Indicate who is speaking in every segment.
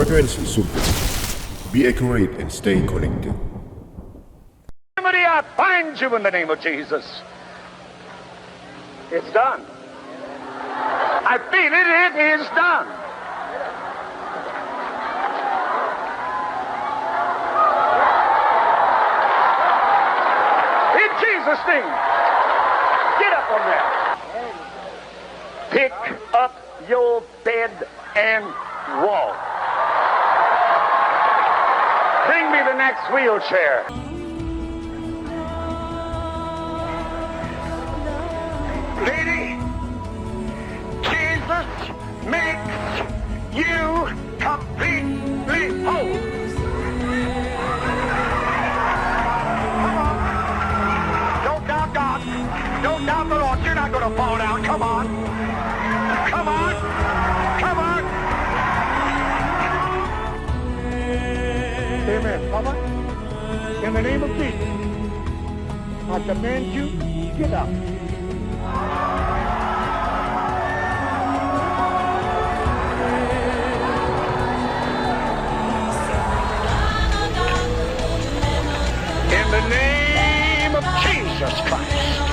Speaker 1: Frekuensi Super. Be accurate and stay connected.
Speaker 2: Somebody, I find you in the name of Jesus. It's done. I feel it. It is done. In Jesus' name. Get up on there. Pick up your bed and walk. Bring me the next wheelchair. Lady, Jesus makes you completely whole. Come on. Don't doubt God. Don't doubt the Lord. You're not going to fall down. Come on. Come on. Come on. Amen. Father, in the name of Jesus, I command you, get up. In the name of Jesus Christ.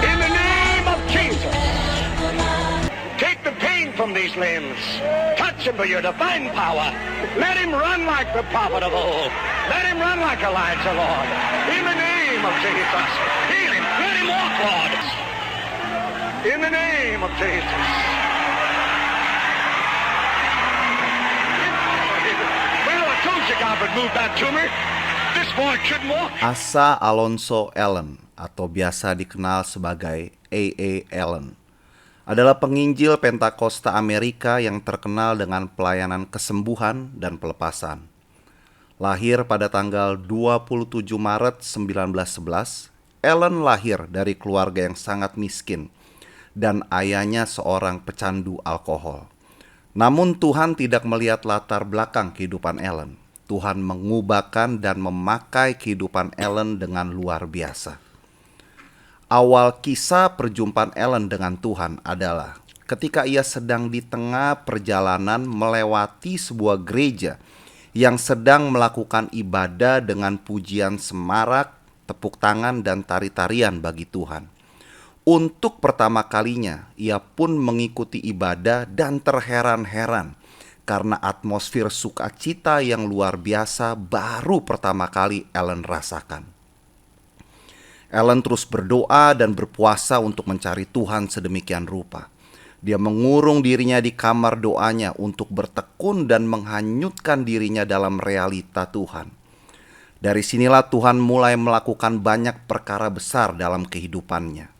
Speaker 2: In the name of Jesus. Take the pain from these limbs. Touch him by your divine power. Let him run like the prophet of old. Let him run like Elijah, Lord. In the name of Jesus. Heal him. Let him walk, Lord. In the name of Jesus. Well, I told you God would move that tumor. This boy couldn't walk.
Speaker 3: Asa Alonso Allen, atau biasa dikenal sebagai A.A. Allen, adalah penginjil Pentakosta Amerika yang terkenal dengan pelayanan kesembuhan dan pelepasan. Lahir pada tanggal 27 Maret 1911, Allen lahir dari keluarga yang sangat miskin dan ayahnya seorang pecandu alkohol. Namun Tuhan tidak melihat latar belakang kehidupan Allen. Tuhan mengubahkan dan memakai kehidupan Allen dengan luar biasa. Awal kisah perjumpaan Allen dengan Tuhan adalah ketika ia sedang di tengah perjalanan melewati sebuah gereja yang sedang melakukan ibadah dengan pujian semarak, tepuk tangan, dan tari-tarian bagi Tuhan. Untuk pertama kalinya, ia pun mengikuti ibadah dan terheran-heran karena atmosfer sukacita yang luar biasa baru pertama kali Allen rasakan. Allen terus berdoa dan berpuasa untuk mencari Tuhan sedemikian rupa. Dia mengurung dirinya di kamar doanya untuk bertekun dan menghanyutkan dirinya dalam realita Tuhan. Dari sinilah Tuhan mulai melakukan banyak perkara besar dalam kehidupannya.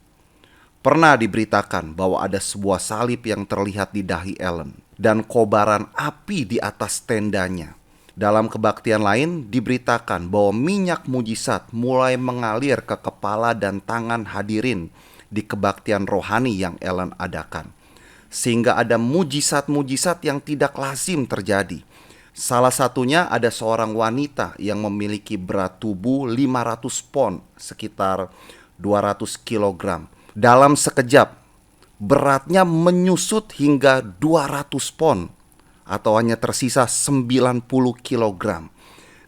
Speaker 3: Pernah diberitakan bahwa ada sebuah salib yang terlihat di dahi Allen dan kobaran api di atas tendanya. Dalam kebaktian lain diberitakan bahwa minyak mujizat mulai mengalir ke kepala dan tangan hadirin di kebaktian rohani yang Allen adakan. Sehingga ada mujizat-mujizat yang tidak lazim terjadi. Salah satunya ada seorang wanita yang memiliki berat tubuh 500 pon, sekitar 200 kilogram. Dalam sekejap, beratnya menyusut hingga 200 pon atau hanya tersisa 90 kilogram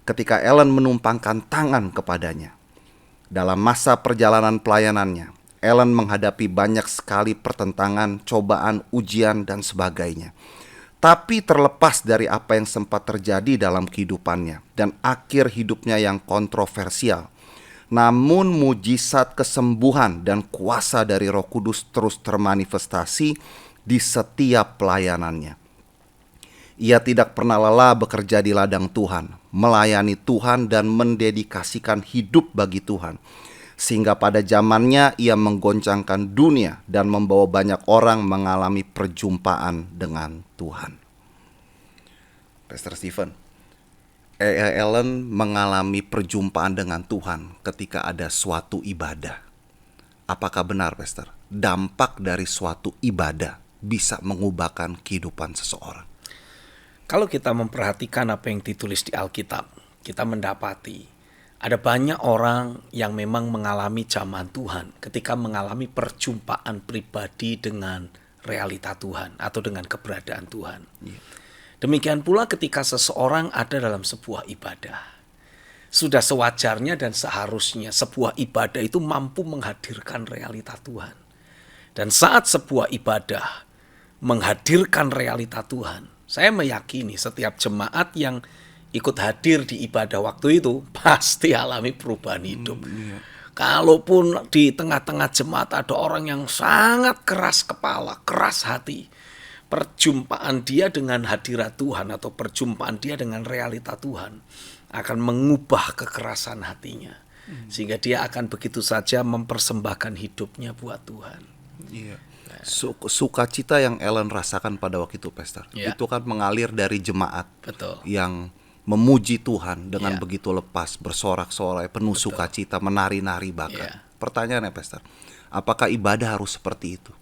Speaker 3: ketika Allen menumpangkan tangan kepadanya. Dalam masa perjalanan pelayanannya, Allen menghadapi banyak sekali pertentangan, cobaan, ujian, dan sebagainya. Tapi terlepas dari apa yang sempat terjadi dalam kehidupannya dan akhir hidupnya yang kontroversial, namun mujizat kesembuhan dan kuasa dari Roh Kudus terus termanifestasi di setiap pelayanannya. Ia tidak pernah lelah bekerja di ladang Tuhan, melayani Tuhan dan mendedikasikan hidup bagi Tuhan. Sehingga pada zamannya ia menggoncangkan dunia dan membawa banyak orang mengalami perjumpaan dengan Tuhan. Pastor Stephen, A.A. Allen mengalami perjumpaan dengan Tuhan ketika ada suatu ibadah. Apakah benar, Pastor? Dampak dari suatu ibadah bisa mengubahkan kehidupan seseorang.
Speaker 4: Kalau kita memperhatikan apa yang ditulis di Alkitab, kita mendapati ada banyak orang yang memang mengalami zaman Tuhan ketika mengalami perjumpaan pribadi dengan realita Tuhan atau dengan keberadaan Tuhan. Demikian pula ketika seseorang ada dalam sebuah ibadah. Sudah sewajarnya dan seharusnya sebuah ibadah itu mampu menghadirkan realita Tuhan. Dan saat sebuah ibadah menghadirkan realita Tuhan, saya meyakini setiap jemaat yang ikut hadir di ibadah waktu itu pasti alami perubahan hidup. Kalaupun di tengah-tengah jemaat ada orang yang sangat keras kepala, keras hati, perjumpaan dia dengan hadirat Tuhan atau perjumpaan dia dengan realita Tuhan akan mengubah kekerasan hatinya. Sehingga dia akan begitu saja mempersembahkan hidupnya buat Tuhan.
Speaker 3: Iya. Sukacita yang Ellen rasakan pada waktu itu, Pastor, itu kan mengalir dari jemaat.
Speaker 4: Betul.
Speaker 3: Yang memuji Tuhan dengan
Speaker 4: Ya.
Speaker 3: begitu lepas, bersorak-sorai, penuh sukacita, menari-nari bahkan.
Speaker 4: Ya.
Speaker 3: Pertanyaannya, Pastor, apakah ibadah harus seperti itu?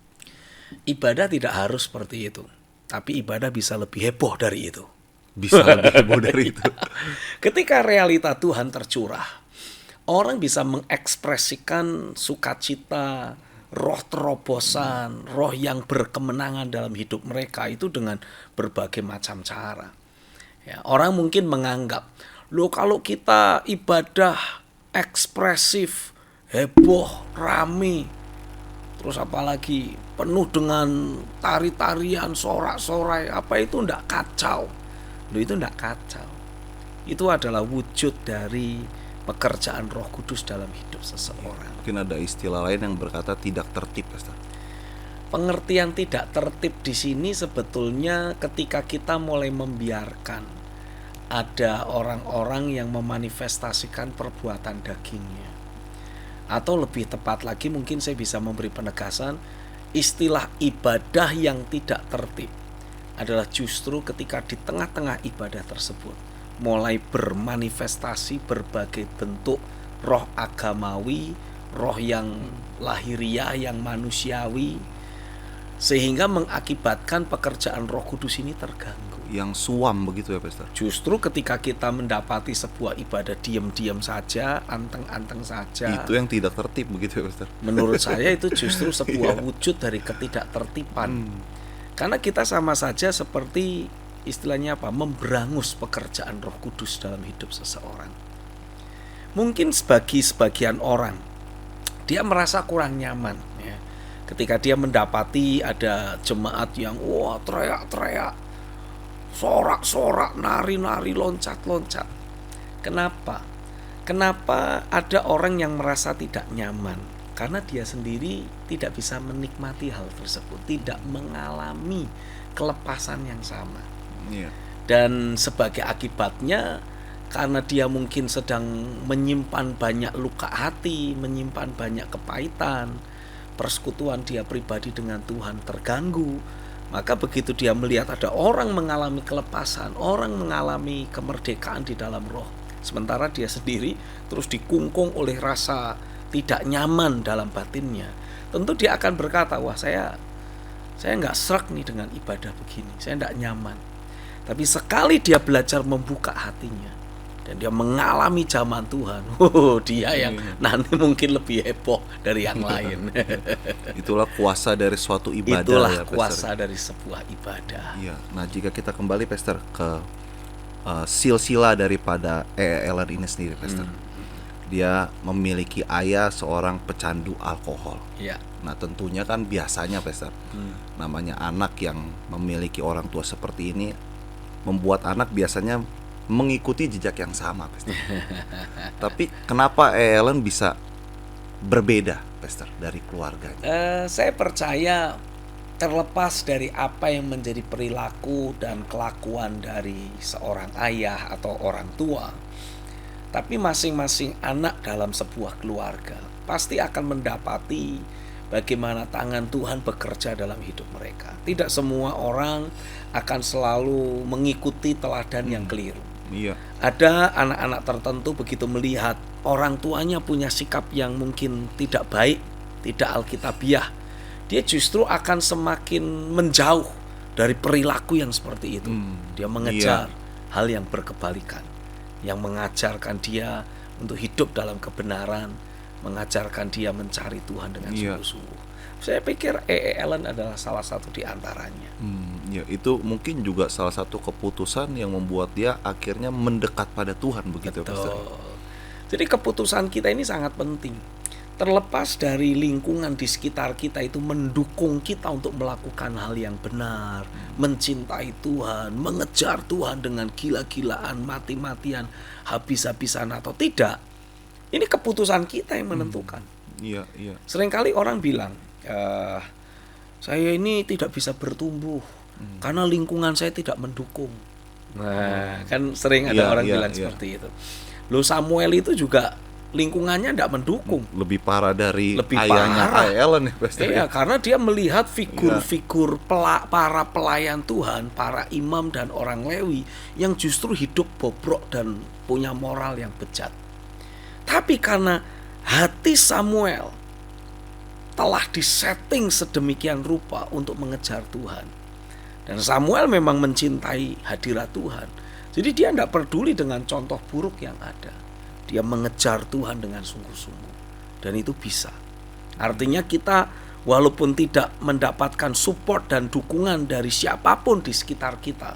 Speaker 4: Ibadah tidak harus seperti itu, tapi ibadah bisa lebih heboh dari itu.
Speaker 3: Bisa lebih heboh dari itu.
Speaker 4: Ketika realita Tuhan tercurah, orang bisa mengekspresikan sukacita, roh terobosan, roh yang berkemenangan dalam hidup mereka itu dengan berbagai macam cara. Ya, orang mungkin menganggap, loh kalau kita ibadah ekspresif, heboh, rame, terus apalagi penuh dengan tari-tarian, sorak-sorai, apa itu ndak kacau? Loh itu ndak kacau. Itu adalah wujud dari pekerjaan Roh Kudus dalam hidup seseorang.
Speaker 3: Mungkin ada istilah lain yang berkata tidak tertib, Pastor.
Speaker 4: Pengertian tidak tertib di sini sebetulnya ketika kita mulai membiarkan ada orang-orang yang memanifestasikan perbuatan dagingnya. Atau lebih tepat lagi mungkin saya bisa memberi penegasan, istilah ibadah yang tidak tertib adalah justru ketika di tengah-tengah ibadah tersebut mulai bermanifestasi berbagai bentuk roh agamawi, roh yang lahiriah, yang manusiawi, sehingga mengakibatkan pekerjaan Roh Kudus ini terganggu.
Speaker 3: Yang suam begitu ya, Pastor?
Speaker 4: Justru ketika kita mendapati sebuah ibadah diam-diam saja, anteng-anteng saja,
Speaker 3: itu yang tidak tertib begitu ya, Pastor?
Speaker 4: menurut saya itu justru sebuah wujud dari ketidaktertiban. Karena kita sama saja seperti istilahnya apa? Memberangus pekerjaan Roh Kudus dalam hidup seseorang. Mungkin bagi sebagian orang dia merasa kurang nyaman ya, ketika dia mendapati ada jemaat yang wah teriak-teriak, sorak-sorak, nari-nari, loncat-loncat. Kenapa? Kenapa ada orang yang merasa tidak nyaman? Karena dia sendiri tidak bisa menikmati hal tersebut, tidak mengalami kelepasan yang sama.
Speaker 3: Iya.
Speaker 4: Dan sebagai akibatnya, karena dia mungkin sedang menyimpan banyak luka hati, menyimpan banyak kepahitan, persekutuan dia pribadi dengan Tuhan terganggu, maka begitu dia melihat ada orang mengalami kelepasan, orang mengalami kemerdekaan di dalam roh, sementara dia sendiri terus dikungkung oleh rasa tidak nyaman dalam batinnya, tentu dia akan berkata, wah saya nggak sreg nih dengan ibadah begini, saya nggak nyaman. Tapi sekali dia belajar membuka hatinya dan dia mengalami zaman Tuhan, dia yang nanti mungkin lebih heboh dari yang lain.
Speaker 3: Itulah kuasa dari suatu ibadah.
Speaker 4: Itulah
Speaker 3: ya,
Speaker 4: kuasa dari sebuah ibadah.
Speaker 3: Iya. Nah, jika kita kembali, Pastor, ke silsilah daripada Ellen ini sendiri, Pastor. Dia memiliki ayah seorang pecandu alkohol.
Speaker 4: Ya.
Speaker 3: Nah, tentunya kan biasanya, Pastor, namanya anak yang memiliki orang tua seperti ini membuat anak biasanya mengikuti jejak yang sama, Pastor. Tapi kenapa Ellen bisa berbeda, Pastor, dari keluarganya?
Speaker 4: Saya percaya terlepas dari apa yang menjadi perilaku dan kelakuan dari seorang ayah atau orang tua, tapi masing-masing anak dalam sebuah keluarga pasti akan mendapati bagaimana tangan Tuhan bekerja dalam hidup mereka. Tidak semua orang akan selalu mengikuti teladan yang keliru.
Speaker 3: Iya.
Speaker 4: Ada anak-anak tertentu begitu melihat orang tuanya punya sikap yang mungkin tidak baik, tidak alkitabiah, dia justru akan semakin menjauh dari perilaku yang seperti itu. Dia mengejar hal yang berkebalikan, yang mengajarkan dia untuk hidup dalam kebenaran, mengajarkan dia mencari Tuhan dengan
Speaker 3: Iya.
Speaker 4: sungguh-sungguh. Saya pikir A.A. Allen adalah salah satu di antaranya.
Speaker 3: Ya, itu mungkin juga salah satu keputusan yang membuat dia akhirnya mendekat pada Tuhan begitu ya, Pastor.
Speaker 4: Betul. Jadi keputusan kita ini sangat penting. Terlepas dari lingkungan di sekitar kita itu mendukung kita untuk melakukan hal yang benar, mencintai Tuhan, mengejar Tuhan dengan gila-gilaan, mati-matian, habis-habisan atau tidak. Ini keputusan kita yang menentukan.
Speaker 3: Iya, iya.
Speaker 4: Seringkali orang bilang, saya ini tidak bisa bertumbuh karena lingkungan saya tidak mendukung. Nah, kan sering ada
Speaker 3: Iya,
Speaker 4: orang
Speaker 3: iya,
Speaker 4: bilang
Speaker 3: iya.
Speaker 4: seperti itu. Loh, Samuel itu juga lingkungannya tidak mendukung.
Speaker 3: Lebih parah dari
Speaker 4: Lebih
Speaker 3: ayahnya
Speaker 4: parah.
Speaker 3: Allen ya, Pastor.
Speaker 4: Iya, karena dia melihat figur-figur para pelayan Tuhan, para imam dan orang Lewi yang justru hidup bobrok dan punya moral yang bejat. Tapi karena hati Samuel telah disetting sedemikian rupa untuk mengejar Tuhan. Dan Samuel memang mencintai hadirat Tuhan. Jadi dia tidak peduli dengan contoh buruk yang ada. Dia mengejar Tuhan dengan sungguh-sungguh. Dan itu bisa. Artinya kita walaupun tidak mendapatkan support dan dukungan dari siapapun di sekitar kita,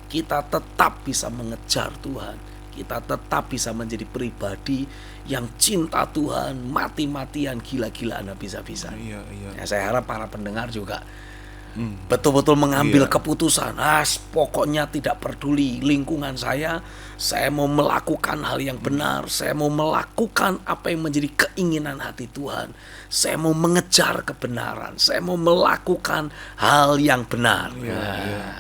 Speaker 4: kita tetap bisa mengejar Tuhan. Kita tetap bisa menjadi pribadi yang cinta Tuhan, mati-matian, gila-gilaan habis-habisan.
Speaker 3: Iya, iya.
Speaker 4: Ya, saya harap para pendengar juga betul-betul mengambil keputusan. Pokoknya tidak peduli lingkungan saya mau melakukan hal yang benar, saya mau melakukan apa yang menjadi keinginan hati Tuhan, saya mau mengejar kebenaran, saya mau melakukan hal yang benar.
Speaker 3: Iya.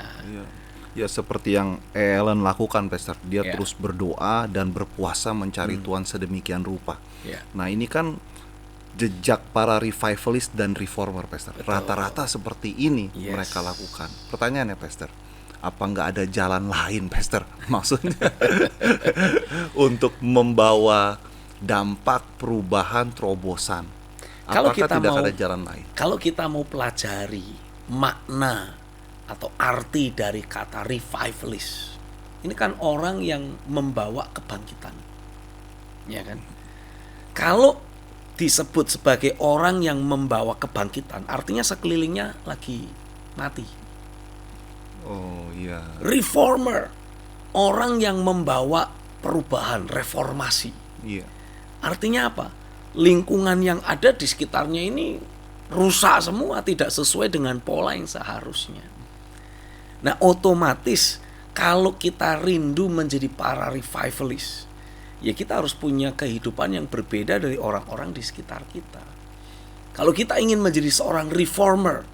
Speaker 3: Ya seperti yang Allen lakukan, Pastor. Dia
Speaker 4: Iya.
Speaker 3: terus berdoa dan berpuasa mencari Tuhan sedemikian rupa.
Speaker 4: Iya.
Speaker 3: Nah, ini kan jejak para revivalist dan reformer, Pastor. Rata-rata seperti ini
Speaker 4: Yes.
Speaker 3: mereka lakukan. Pertanyaannya, Pastor, apa nggak ada jalan lain, Pastor? Maksudnya untuk membawa dampak perubahan terobosan.
Speaker 4: Kalau
Speaker 3: Apakah
Speaker 4: kita
Speaker 3: tidak
Speaker 4: mau-
Speaker 3: ada jalan lain?
Speaker 4: Kalau kita mau pelajari makna atau arti dari kata revivalist, ini kan orang yang membawa kebangkitan, ya kan? Kalau disebut sebagai orang yang membawa kebangkitan, artinya sekelilingnya lagi mati.
Speaker 3: Oh iya.
Speaker 4: Reformer, orang yang membawa perubahan, reformasi.
Speaker 3: Iya.
Speaker 4: Artinya apa? Lingkungan yang ada di sekitarnya ini rusak semua, tidak sesuai dengan pola yang seharusnya. Nah, otomatis kalau kita rindu menjadi para revivalist, ya kita harus punya kehidupan yang berbeda dari orang-orang di sekitar kita. Kalau kita ingin menjadi seorang reformer,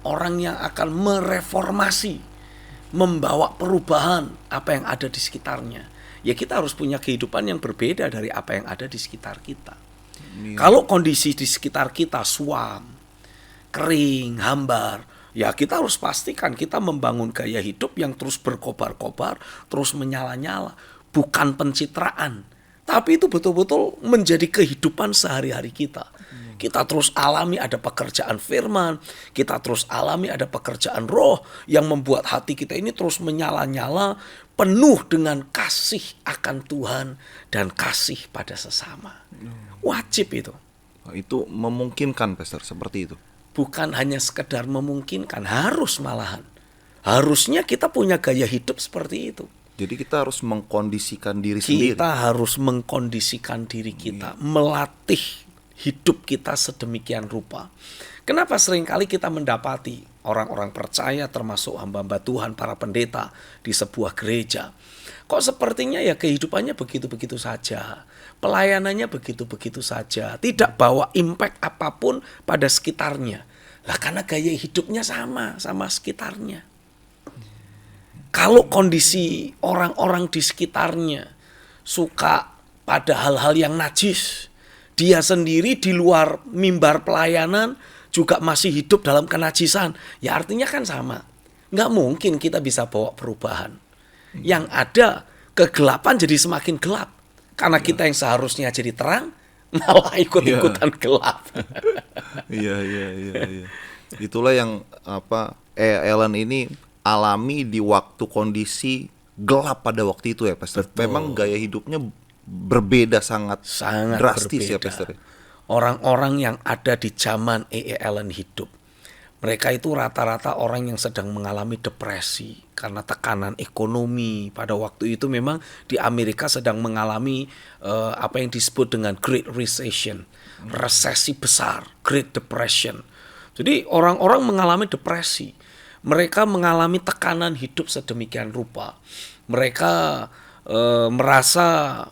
Speaker 4: orang yang akan mereformasi, membawa perubahan apa yang ada di sekitarnya, ya kita harus punya kehidupan yang berbeda dari apa yang ada di sekitar kita. Kalau kondisi di sekitar kita suam, kering, hambar, ya kita harus pastikan kita membangun gaya hidup yang terus berkobar-kobar, terus menyala-nyala. Bukan pencitraan, tapi itu betul-betul menjadi kehidupan sehari-hari kita. Kita terus alami ada pekerjaan firman, kita terus alami ada pekerjaan roh yang membuat hati kita ini terus menyala-nyala, penuh dengan kasih akan Tuhan dan kasih pada sesama. Wajib itu.
Speaker 3: Itu memungkinkan, Pastor, seperti itu.
Speaker 4: Bukan hanya sekedar memungkinkan, harus malahan. Harusnya kita punya gaya hidup seperti itu.
Speaker 3: Jadi kita harus mengkondisikan diri sendiri.
Speaker 4: Kita harus mengkondisikan diri kita, melatih hidup kita sedemikian rupa. Kenapa seringkali kita mendapati orang-orang percaya termasuk hamba-hamba Tuhan, para pendeta di sebuah gereja, kok sepertinya ya kehidupannya begitu-begitu saja, pelayanannya begitu-begitu saja, tidak bawa impact apapun pada sekitarnya. Lah karena gaya hidupnya sama sekitarnya. Kalau kondisi orang-orang di sekitarnya suka pada hal-hal yang najis, dia sendiri di luar mimbar pelayanan juga masih hidup dalam kenajisan, ya artinya kan sama. Nggak mungkin kita bisa bawa perubahan. Yang ada kegelapan jadi semakin gelap. Karena kita yang seharusnya jadi terang, malah ikut-ikutan gelap.
Speaker 3: Iya. Itulah yang Allen ini alami di waktu kondisi gelap pada waktu itu ya, Pastor.
Speaker 4: Betul.
Speaker 3: Memang gaya hidupnya berbeda sangat drastis
Speaker 4: berbeda.
Speaker 3: ya, Pastor.
Speaker 4: orang-orang yang ada di zaman A.A. Allen hidup, mereka itu rata-rata orang yang sedang mengalami depresi karena tekanan ekonomi. Pada waktu itu memang di Amerika sedang mengalami apa yang disebut dengan Great Recession, resesi besar, Great Depression. Jadi orang-orang mengalami depresi. Mereka mengalami tekanan hidup sedemikian rupa. Mereka merasa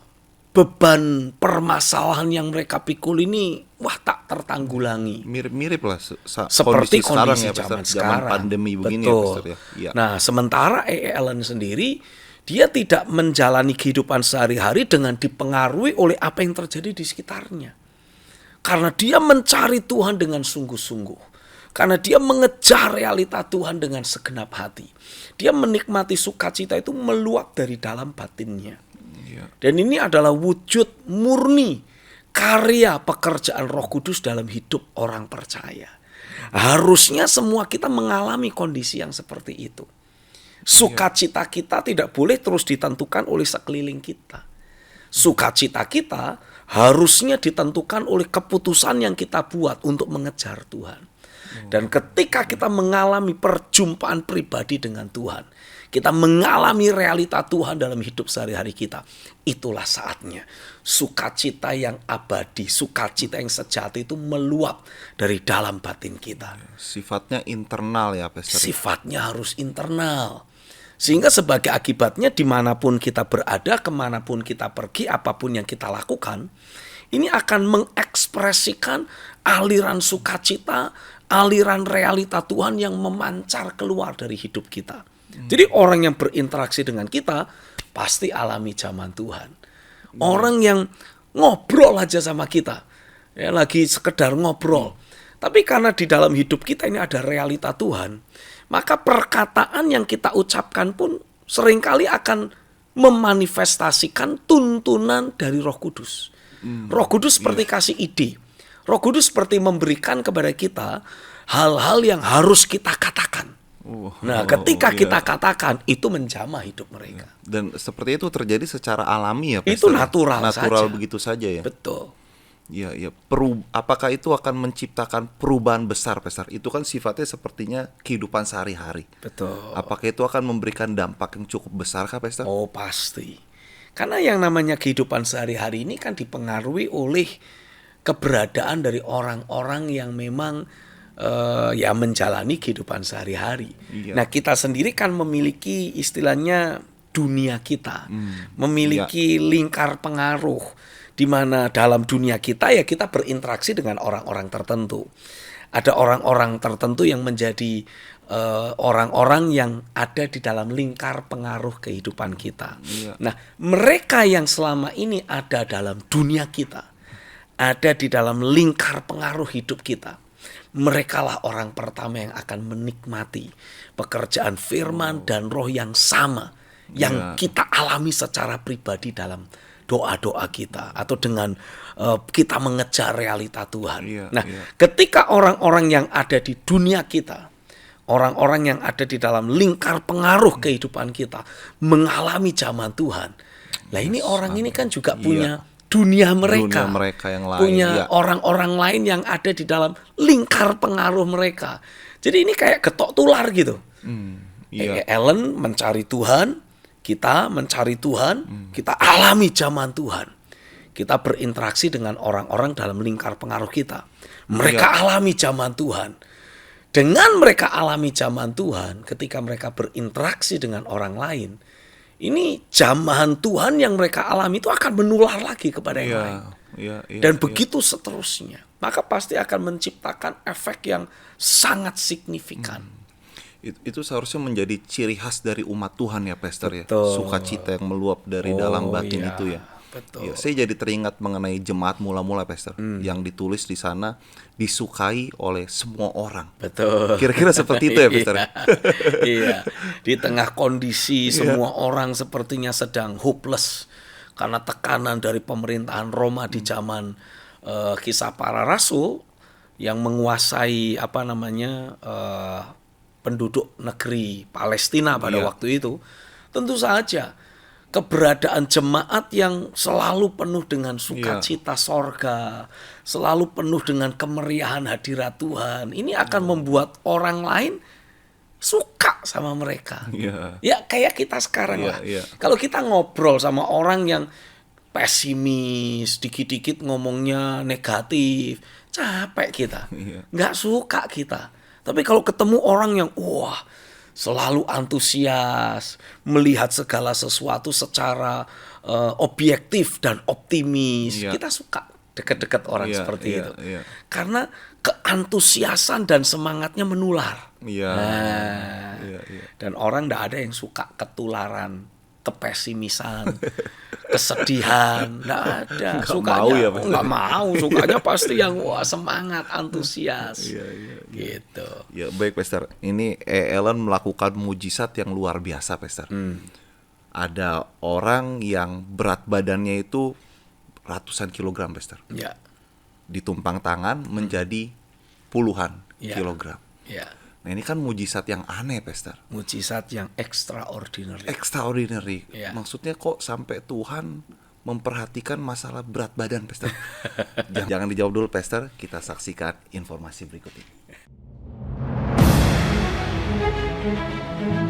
Speaker 4: beban permasalahan yang mereka pikul ini tak tertanggulangi.
Speaker 3: Mirip-mirip lah
Speaker 4: Seperti kondisi
Speaker 3: sekarang ya,
Speaker 4: zaman sekarang.
Speaker 3: pandemi begini ya,
Speaker 4: Betul.
Speaker 3: Pastor ya. Ya.
Speaker 4: Nah, sementara A.A. Allen sendiri dia tidak menjalani kehidupan sehari-hari dengan dipengaruhi oleh apa yang terjadi di sekitarnya. Karena dia mencari Tuhan dengan sungguh-sungguh. Karena dia mengejar realita Tuhan dengan segenap hati. Dia menikmati sukacita itu meluap dari dalam batinnya. Dan ini adalah wujud murni karya pekerjaan Roh Kudus dalam hidup orang percaya. Harusnya semua kita mengalami kondisi yang seperti itu. Sukacita kita tidak boleh terus ditentukan oleh sekeliling kita. Sukacita kita harusnya ditentukan oleh keputusan yang kita buat untuk mengejar Tuhan. Dan ketika kita mengalami perjumpaan pribadi dengan Tuhan, kita mengalami realita Tuhan dalam hidup sehari-hari kita, itulah saatnya sukacita yang abadi, sukacita yang sejati itu meluap dari dalam batin kita.
Speaker 3: Sifatnya internal ya, Pastor.
Speaker 4: Sifatnya harus internal. Sehingga sebagai akibatnya dimanapun kita berada, kemanapun kita pergi, apapun yang kita lakukan, ini akan mengekspresikan aliran sukacita, aliran realita Tuhan yang memancar keluar dari hidup kita. Jadi orang yang berinteraksi dengan kita pasti alami zaman Tuhan. Orang yang ngobrol aja sama kita, ya lagi sekedar ngobrol. Tapi karena di dalam hidup kita ini ada realita Tuhan, maka perkataan yang kita ucapkan pun seringkali akan memanifestasikan tuntunan dari Roh Kudus. Roh Kudus seperti kasih ide. Roh Kudus seperti memberikan kepada kita hal-hal yang harus kita katakan. Ketika kita katakan, itu menjamah hidup mereka.
Speaker 3: Dan seperti itu terjadi secara alami ya, Pastor?
Speaker 4: Itu natural saja.
Speaker 3: Begitu saja ya.
Speaker 4: Betul.
Speaker 3: Ya. Apakah itu akan menciptakan perubahan besar, Pastor? Itu kan sifatnya sepertinya kehidupan sehari-hari.
Speaker 4: Betul.
Speaker 3: Apakah itu akan memberikan dampak yang cukup besar, kah, Pastor?
Speaker 4: Oh, pasti. Karena yang namanya kehidupan sehari-hari ini kan dipengaruhi oleh keberadaan dari orang-orang yang memang menjalani kehidupan sehari-hari. Iya. Nah, kita sendiri kan memiliki istilahnya dunia kita, memiliki lingkar pengaruh, di mana dalam dunia kita ya kita berinteraksi dengan orang-orang tertentu. Ada orang-orang tertentu yang menjadi orang-orang yang ada di dalam lingkar pengaruh kehidupan kita. Iya. Nah, mereka yang selama ini ada dalam dunia kita, ada di dalam lingkar pengaruh hidup kita, merekalah orang pertama yang akan menikmati pekerjaan firman dan roh yang sama yang kita alami secara pribadi dalam doa-doa kita atau dengan kita mengejar realita Tuhan. Ketika orang-orang yang ada di dunia kita, orang-orang yang ada di dalam lingkar pengaruh kehidupan kita mengalami zaman Tuhan, lah ini orang ini kan juga punya dunia mereka
Speaker 3: yang lain,
Speaker 4: punya orang-orang lain yang ada di dalam lingkar pengaruh mereka. Jadi ini kayak getok tular gitu. Allen mencari Tuhan, kita mencari Tuhan, kita alami zaman Tuhan. Kita berinteraksi dengan orang-orang dalam lingkar pengaruh kita. Mereka alami zaman Tuhan. Dengan mereka alami zaman Tuhan, ketika mereka berinteraksi dengan orang lain, ini jamahan Tuhan yang mereka alami itu akan menular lagi kepada yang lain. Dan begitu seterusnya. Maka pasti akan menciptakan efek yang sangat signifikan.
Speaker 3: Itu seharusnya menjadi ciri khas dari umat Tuhan ya, Pastor. Ya.
Speaker 4: Betul.
Speaker 3: Sukacita yang meluap dari dalam batin itu ya.
Speaker 4: Betul.
Speaker 3: Saya jadi teringat mengenai jemaat mula-mula, Pastor, yang ditulis di sana disukai oleh semua orang.
Speaker 4: Betul.
Speaker 3: Kira-kira seperti itu ya, Pastor.
Speaker 4: Iya. Di tengah kondisi semua orang sepertinya sedang hopeless karena tekanan dari pemerintahan Roma di zaman Kisah Para Rasul yang menguasai penduduk negeri Palestina pada waktu itu. Tentu saja keberadaan jemaat yang selalu penuh dengan sukacita sorga, selalu penuh dengan kemeriahan hadirat Tuhan. Ini akan membuat orang lain suka sama mereka. Ya kayak kita sekarang lah. Kalau kita ngobrol sama orang yang pesimis, dikit-dikit ngomongnya negatif, capek kita, nggak suka kita. Tapi kalau ketemu orang yang wah selalu antusias, melihat segala sesuatu secara objektif dan optimis, kita suka dekat-dekat orang seperti itu. Karena keantusiasan dan semangatnya menular. Dan orang nggak ada yang suka ketularan kepesimisan, kesedihan, nggak ada. Sukanya nggak mau, sukanya pasti yang wah semangat, antusias, gitu.
Speaker 3: Ya baik, Pastor. Ini Allen melakukan mujizat yang luar biasa, Pastor. Ada orang yang berat badannya itu ratusan kilogram, Pastor. Ditumpang tangan menjadi puluhan kilogram. Nah ini kan mujizat yang aneh, Pastor.
Speaker 4: Mujizat yang extraordinary.
Speaker 3: Maksudnya kok sampai Tuhan memperhatikan masalah berat badan, Pastor? Jangan dijawab dulu, Pastor. Kita saksikan informasi berikut ini.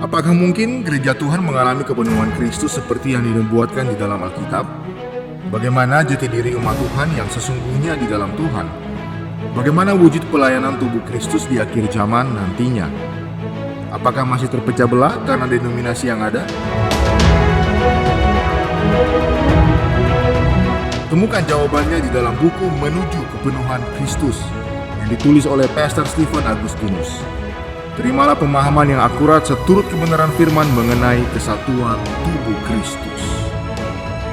Speaker 1: Apakah mungkin gereja Tuhan mengalami kepenuhan Kristus seperti yang dinubuatkan di dalam Alkitab? Bagaimana jati diri umat Tuhan yang sesungguhnya di dalam Tuhan? Bagaimana wujud pelayanan tubuh Kristus di akhir zaman nantinya? Apakah masih terpecah belah karena denominasi yang ada? Temukan jawabannya di dalam buku Menuju Kepenuhan Kristus yang ditulis oleh Pastor Stephen Agustinus. Terimalah pemahaman yang akurat seturut kebenaran firman mengenai kesatuan tubuh Kristus.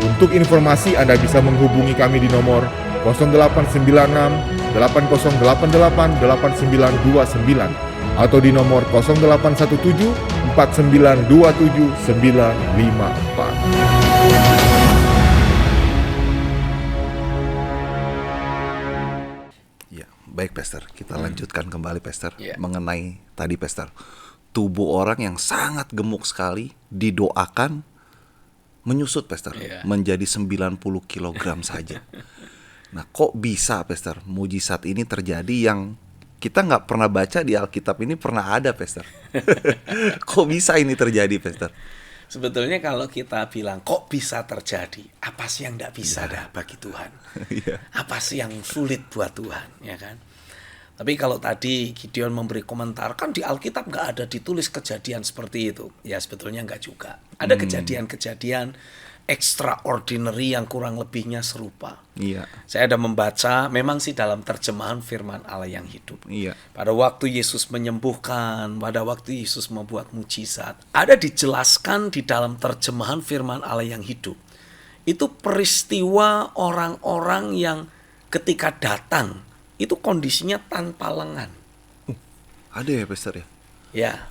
Speaker 1: Untuk informasi Anda bisa menghubungi kami di nomor 0896 8088 8929 atau di nomor 0817 4927 954.
Speaker 3: Ya, baik, Pastor. Kita lanjutkan kembali, Pastor, mengenai tadi, Pastor. Tubuh orang yang sangat gemuk sekali didoakan menyusut, Pastor, menjadi 90 kilogram saja. Nah, kok bisa, Pastor, mujizat ini terjadi yang kita nggak pernah baca di Alkitab ini pernah ada, Pastor? Kok bisa ini terjadi, Pastor?
Speaker 4: Sebetulnya kalau kita bilang kok bisa terjadi, apa sih yang nggak bisa dah bagi Tuhan? Apa sih yang sulit buat Tuhan, ya kan? Tapi kalau tadi Gideon memberi komentar, kan di Alkitab nggak ada ditulis kejadian seperti itu. Ya sebetulnya nggak juga. Ada kejadian-kejadian extraordinary yang kurang lebihnya serupa. Saya ada membaca, memang sih dalam terjemahan firman Allah yang hidup. Pada waktu Yesus menyembuhkan, pada waktu Yesus membuat mujizat, ada dijelaskan di dalam terjemahan firman Allah yang hidup. Itu peristiwa orang-orang yang ketika datang, itu kondisinya tanpa lengan.
Speaker 3: Ada ya, Pastor ya?
Speaker 4: Ya,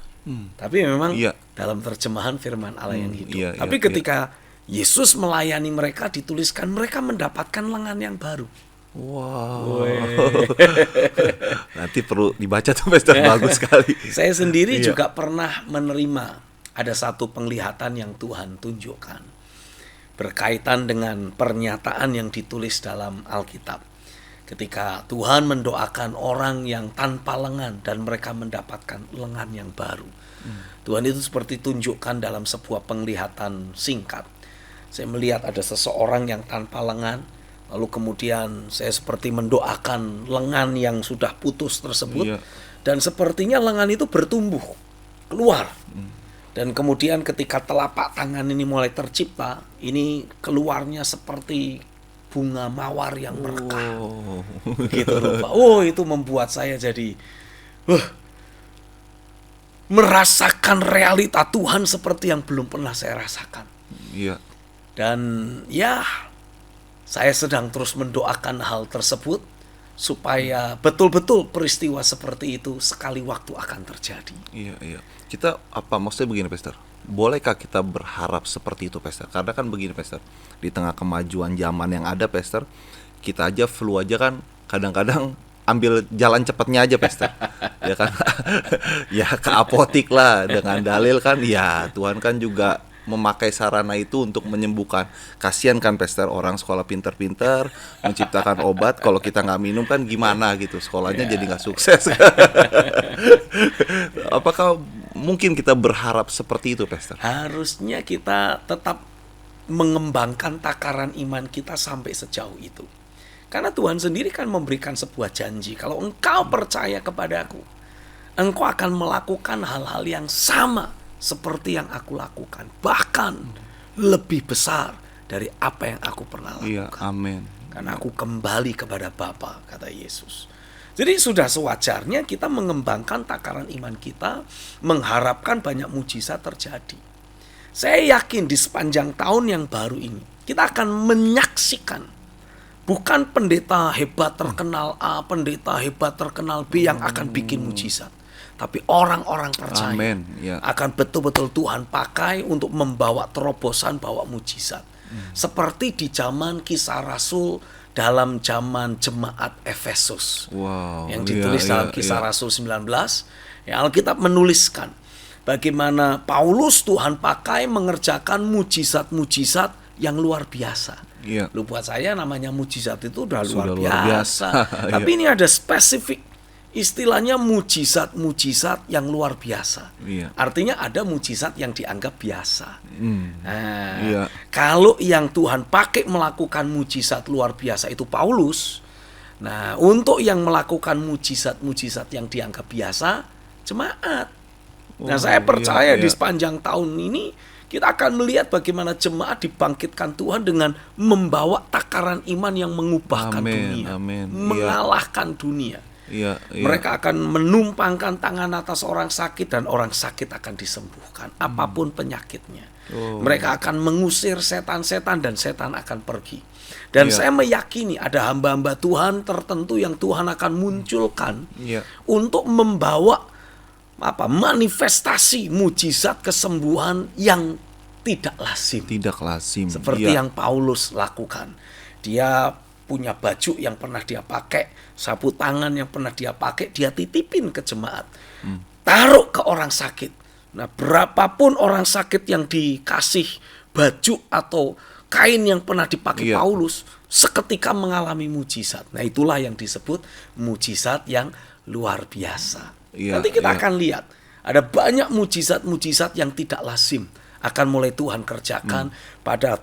Speaker 4: tapi memang dalam terjemahan firman Allah yang hidup. Tapi ketika Yesus melayani mereka, dituliskan mereka mendapatkan lengan yang baru.
Speaker 3: Wow. Nanti perlu dibaca tuh, Pastor. Bagus sekali.
Speaker 4: Saya sendiri juga pernah menerima ada satu penglihatan yang Tuhan tunjukkan berkaitan dengan pernyataan yang ditulis dalam Alkitab. Ketika Tuhan mendoakan orang yang tanpa lengan dan mereka mendapatkan lengan yang baru. Tuhan itu seperti tunjukkan dalam sebuah penglihatan singkat. Saya melihat ada seseorang yang tanpa lengan, lalu kemudian saya seperti mendoakan lengan yang sudah putus tersebut, dan sepertinya lengan itu bertumbuh, keluar. Dan kemudian ketika telapak tangan ini mulai tercipta, ini keluarnya seperti bunga mawar yang merekah. Gitu rupa. Itu membuat saya jadi merasakan realita Tuhan seperti yang belum pernah saya rasakan. Dan saya sedang terus mendoakan hal tersebut supaya betul-betul peristiwa seperti itu sekali waktu akan terjadi.
Speaker 3: Kita maksudnya begini, Pastor? Bolehkah kita berharap seperti itu, Pastor? Karena kan begini, Pastor, di tengah kemajuan zaman yang ada, Pastor, kita aja flu aja kan kadang-kadang ambil jalan cepatnya aja, Pastor. Ya kan? Ya ke apotik lah dengan dalil kan, ya Tuhan kan juga memakai sarana itu untuk menyembuhkan. Kasihan kan Pastor, orang sekolah pinter-pinter menciptakan obat, kalau kita nggak minum kan gimana gitu, sekolahnya jadi nggak sukses. Apakah mungkin kita berharap seperti itu, Pastor?
Speaker 4: Harusnya kita tetap mengembangkan takaran iman kita sampai sejauh itu. Karena Tuhan sendiri kan memberikan sebuah janji. Kalau engkau percaya kepadaku, engkau akan melakukan hal-hal yang sama seperti yang aku lakukan. Bahkan lebih besar dari apa yang aku pernah lakukan.
Speaker 3: Iya, amin.
Speaker 4: Karena aku kembali kepada Bapa, kata Yesus. Jadi sudah sewajarnya kita mengembangkan takaran iman kita, mengharapkan banyak mujizat terjadi. Saya yakin di sepanjang tahun yang baru ini, kita akan menyaksikan bukan pendeta hebat terkenal A, pendeta hebat terkenal B yang akan bikin mujizat. Tapi orang-orang percaya
Speaker 3: Amen, ya.
Speaker 4: akan betul-betul Tuhan pakai untuk membawa terobosan, bawa mujizat. Seperti di zaman Kisah Rasul dalam zaman jemaat Efesus.
Speaker 3: Wow,
Speaker 4: Yang ditulis dalam Kisah Rasul 19. Ya, Alkitab menuliskan bagaimana Paulus Tuhan pakai mengerjakan mujizat-mujizat yang luar biasa.
Speaker 3: Iya.
Speaker 4: Lu buat saya namanya mujizat itu udah
Speaker 3: Sudah
Speaker 4: luar
Speaker 3: luar
Speaker 4: biasa.
Speaker 3: biasa.
Speaker 4: Tapi ini ada spesifik. Istilahnya mujizat-mujizat yang luar biasa.
Speaker 3: Iya.
Speaker 4: Artinya ada mujizat yang dianggap biasa. Nah,
Speaker 3: Iya.
Speaker 4: kalau yang Tuhan pakai melakukan mujizat luar biasa itu Paulus. Nah, untuk yang melakukan mujizat-mujizat yang dianggap biasa, jemaat. Nah, saya percaya di sepanjang tahun ini kita akan melihat bagaimana jemaat dibangkitkan Tuhan dengan membawa takaran iman yang mengubahkan dunia,
Speaker 3: amin.
Speaker 4: mengalahkan dunia.
Speaker 3: Iya, iya.
Speaker 4: Mereka akan menumpangkan tangan atas orang sakit dan orang sakit akan disembuhkan, apapun penyakitnya. Mereka akan mengusir setan-setan dan setan akan pergi. Dan
Speaker 3: Iya.
Speaker 4: saya meyakini ada hamba-hamba Tuhan tertentu yang Tuhan akan munculkan
Speaker 3: Iya.
Speaker 4: untuk membawa manifestasi mujizat kesembuhan yang tidak lazim.
Speaker 3: Tidak lazim.
Speaker 4: Seperti
Speaker 3: Iya.
Speaker 4: yang Paulus lakukan. Dia punya baju yang pernah dia pakai, sapu tangan yang pernah dia pakai, dia titipin ke jemaat. Taruh ke orang sakit. Nah, berapapun orang sakit yang dikasih baju atau kain yang pernah dipakai
Speaker 3: Iya.
Speaker 4: Paulus, seketika mengalami mujizat. Nah, itulah yang disebut mujizat yang luar biasa.
Speaker 3: Iya,
Speaker 4: Nanti kita
Speaker 3: iya.
Speaker 4: akan lihat ada banyak mujizat-mujizat yang tidak lazim akan mulai Tuhan kerjakan pada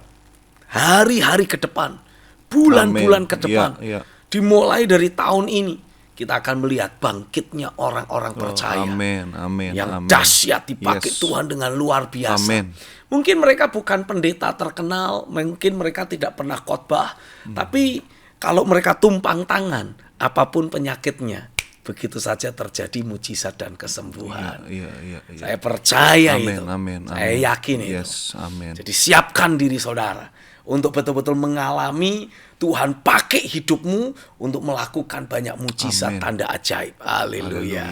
Speaker 4: hari-hari ke depan, bulan-bulan
Speaker 3: Amin.
Speaker 4: ke depan.
Speaker 3: Iya, iya.
Speaker 4: Dimulai dari tahun ini kita akan melihat bangkitnya orang-orang percaya
Speaker 3: Amin, amin,
Speaker 4: yang
Speaker 3: amin.
Speaker 4: dahsyat dipakai
Speaker 3: Yes.
Speaker 4: Tuhan dengan luar biasa.
Speaker 3: Amin.
Speaker 4: Mungkin mereka bukan pendeta terkenal, mungkin mereka tidak pernah khotbah, tapi kalau mereka tumpang tangan, apapun penyakitnya, begitu saja terjadi mujizat dan kesembuhan.
Speaker 3: Iya.
Speaker 4: Saya percaya
Speaker 3: Amin,
Speaker 4: itu.
Speaker 3: amin,
Speaker 4: Saya
Speaker 3: amin.
Speaker 4: yakin itu.
Speaker 3: Yes, amin.
Speaker 4: Jadi siapkan diri saudara untuk betul-betul mengalami Tuhan pakai hidupmu untuk melakukan banyak mujizat,
Speaker 3: Amin.
Speaker 4: tanda ajaib. Haleluya.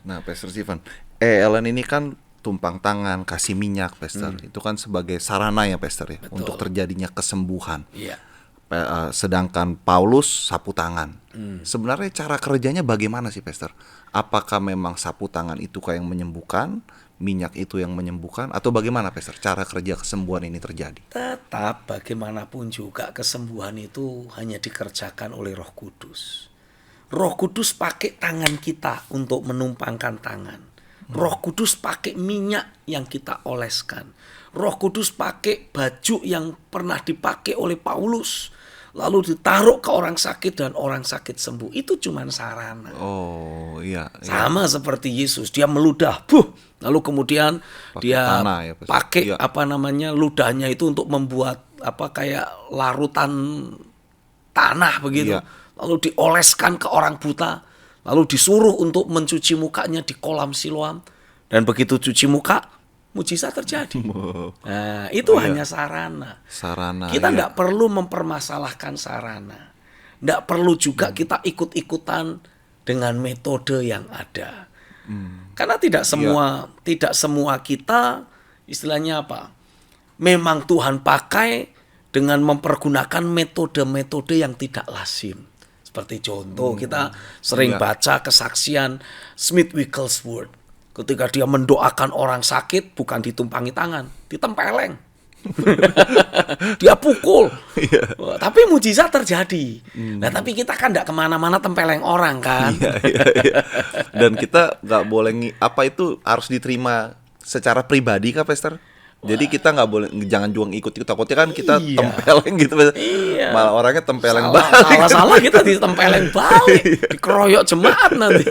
Speaker 3: Nah, Pastor Stephen, Ellen ini kan tumpang tangan, kasih minyak, Pastor. Itu kan sebagai sarana ya, Pastor ya, untuk terjadinya kesembuhan.
Speaker 4: Iya.
Speaker 3: Sedangkan Paulus sapu tangan. Sebenarnya cara kerjanya bagaimana sih, Pastor? Apakah memang sapu tangan itu kayak yang menyembuhkan, minyak itu yang menyembuhkan, atau bagaimana, Pastor? Cara kerja kesembuhan ini terjadi?
Speaker 4: Tetap bagaimanapun juga kesembuhan itu hanya dikerjakan oleh Roh Kudus. Roh Kudus pakai tangan kita untuk menumpangkan tangan. Roh Kudus pakai minyak yang kita oleskan. Roh Kudus pakai baju yang pernah dipakai oleh Paulus, lalu ditaruh ke orang sakit dan orang sakit sembuh. Itu cuma sarana.
Speaker 3: Oh, iya.
Speaker 4: Sama seperti Yesus, dia meludah, lalu kemudian
Speaker 3: Pakai
Speaker 4: dia
Speaker 3: tanah ya, Pak?
Speaker 4: pakai
Speaker 3: Iya.
Speaker 4: ludahnya itu untuk membuat kayak larutan tanah begitu.
Speaker 3: Iya.
Speaker 4: Lalu dioleskan ke orang buta, lalu disuruh untuk mencuci mukanya di kolam Siloam, dan begitu cuci muka, mujizat terjadi. Nah, itu hanya sarana.
Speaker 3: Sarana.
Speaker 4: Kita
Speaker 3: iya.
Speaker 4: tidak perlu mempermasalahkan sarana. Tidak perlu juga kita ikut-ikutan dengan metode yang ada. Karena tidak semua kita istilahnya apa? Memang Tuhan pakai dengan mempergunakan metode-metode yang tidak lazim. Seperti contoh kita sering
Speaker 3: Iya.
Speaker 4: baca kesaksian Smith Wigglesworth. Ketika dia mendoakan orang sakit, bukan ditumpangi tangan, ditempeleng. Dia pukul. Tapi mujizat terjadi. Nah, tapi kita kan nggak kemana-mana tempeleng orang kan.
Speaker 3: Iya. Dan kita nggak boleh harus diterima secara pribadi kah, Pastor? Jadi kita nggak boleh, jangan juang ikut-ikut, takutnya kan kita tempeleng gitu, malah orangnya tempeleng balik.
Speaker 4: Salah kita ditempeleng balik, dikeroyok jemaat nanti.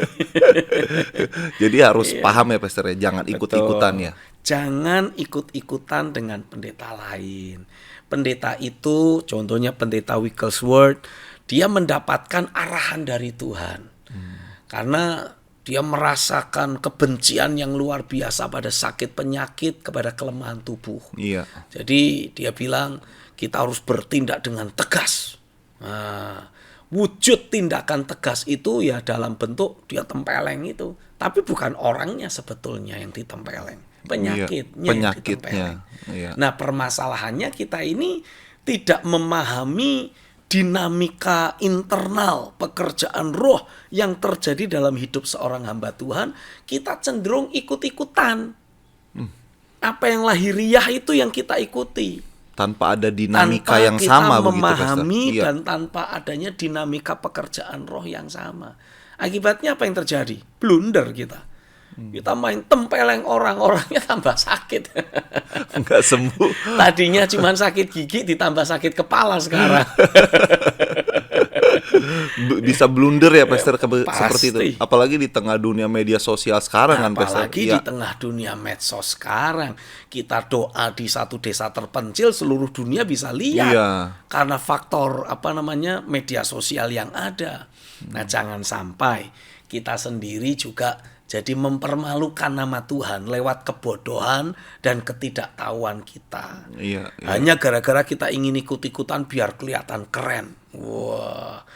Speaker 3: Jadi harus paham ya, Pastor, ya, jangan ikut-ikutan ya.
Speaker 4: Jangan ikut-ikutan dengan pendeta lain. Pendeta itu, contohnya pendeta Wigglesworth, dia mendapatkan arahan dari Tuhan. Karena dia merasakan kebencian yang luar biasa pada sakit penyakit, kepada kelemahan tubuh.
Speaker 3: Iya.
Speaker 4: Jadi dia bilang kita harus bertindak dengan tegas. Nah, wujud tindakan tegas itu ya dalam bentuk dia tempeleng itu. Tapi bukan orangnya sebetulnya yang ditempeleng. Penyakitnya yang ditempeleng.
Speaker 3: Iya.
Speaker 4: Nah, permasalahannya kita ini tidak memahami dinamika internal pekerjaan roh yang terjadi dalam hidup seorang hamba Tuhan. Kita cenderung ikut-ikutan. Apa yang lahiriah itu yang kita ikuti.
Speaker 3: Tanpa ada dinamika
Speaker 4: tanpa
Speaker 3: yang
Speaker 4: kita
Speaker 3: sama begitu,
Speaker 4: memahami
Speaker 3: Pastor.
Speaker 4: dan tanpa adanya dinamika pekerjaan roh yang sama. Akibatnya apa yang terjadi? Blunder kita. Kita main tempeleng orang-orangnya tambah sakit.
Speaker 3: Nggak sembuh.
Speaker 4: Tadinya cuma sakit gigi ditambah sakit kepala sekarang.
Speaker 3: Bisa blunder ya, Pastor, seperti itu.
Speaker 4: Pasti.
Speaker 3: Apalagi di tengah dunia media sosial sekarang kan, Pastor.
Speaker 4: Apalagi di tengah dunia medsos sekarang. Kita doa di satu desa terpencil, seluruh dunia bisa lihat.
Speaker 3: Iya.
Speaker 4: Karena faktor media sosial yang ada. Nah, jangan sampai kita sendiri juga jadi mempermalukan nama Tuhan lewat kebodohan dan ketidaktahuan kita.
Speaker 3: Iya.
Speaker 4: Hanya gara-gara kita ingin ikut-ikutan biar kelihatan keren. Wah.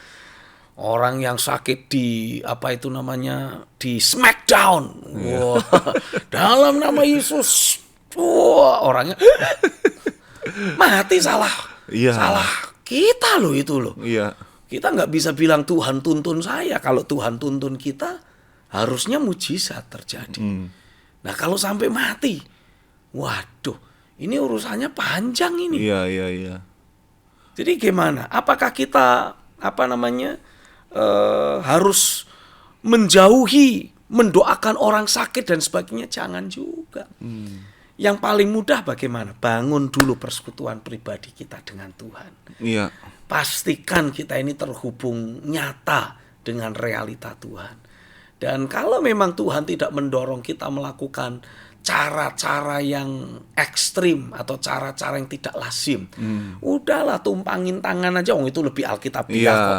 Speaker 4: Orang yang sakit di di smackdown. Wah. Dalam nama Yesus. Wah, orangnya mati salah.
Speaker 3: Iya.
Speaker 4: Salah kita loh itu loh.
Speaker 3: Iya.
Speaker 4: Kita nggak bisa bilang Tuhan tuntun saya. Kalau Tuhan tuntun kita, harusnya mujizat terjadi. Nah, kalau sampai mati, waduh, ini urusannya panjang ini.
Speaker 3: Iya.
Speaker 4: Jadi gimana? Apakah kita harus menjauhi, mendoakan orang sakit dan sebagainya? Jangan juga. Yang paling mudah bagaimana? Bangun dulu persekutuan pribadi kita dengan Tuhan.
Speaker 3: Iya.
Speaker 4: Pastikan kita ini terhubung nyata dengan realita Tuhan. Dan kalau memang Tuhan tidak mendorong kita melakukan cara-cara yang ekstrim atau cara-cara yang tidak lazim, udahlah tumpangin tangan aja. Itu lebih alkitabiah kok.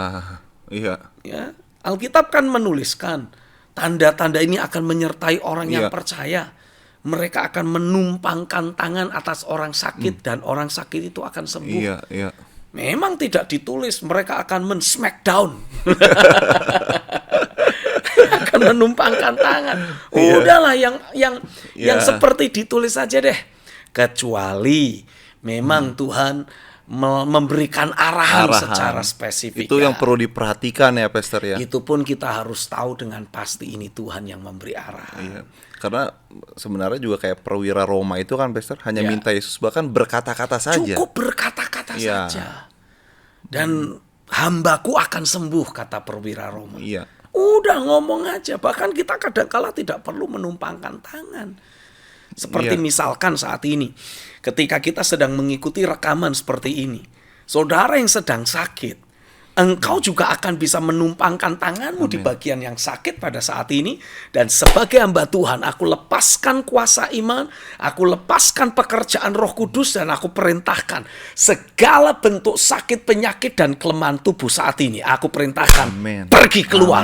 Speaker 3: Iya.
Speaker 4: Ya, Alkitab kan menuliskan tanda-tanda ini akan menyertai orang yang percaya. Mereka akan menumpangkan tangan atas orang sakit dan orang sakit itu akan sembuh.
Speaker 3: Iya.
Speaker 4: Memang tidak ditulis mereka akan men-smackdown. Akan menumpangkan tangan. Udahlah yang seperti ditulis saja deh. Kecuali memang Tuhan memberikan arahan secara spesifik.
Speaker 3: Itu yang perlu diperhatikan ya, Pastor ya.
Speaker 4: Itu pun kita harus tahu dengan pasti ini Tuhan yang memberi arahan.
Speaker 3: Iya. Karena sebenarnya juga kayak perwira Roma itu kan, Pastor, hanya minta Yesus bahkan berkata-kata saja.
Speaker 4: Cukup berkata-kata saja. Dan hambaku akan sembuh, kata perwira Roma.
Speaker 3: Iya.
Speaker 4: Udah ngomong aja. Bahkan kita kadang-kala tidak perlu menumpangkan tangan. Seperti misalkan saat ini, ketika kita sedang mengikuti rekaman seperti ini, saudara yang sedang sakit, engkau juga akan bisa menumpangkan tanganmu di bagian yang sakit pada saat ini. Dan sebagai hamba Tuhan, aku lepaskan kuasa iman, aku lepaskan pekerjaan Roh Kudus, dan aku perintahkan segala bentuk sakit, penyakit, dan kelemahan tubuh saat ini. Aku perintahkan pergi keluar.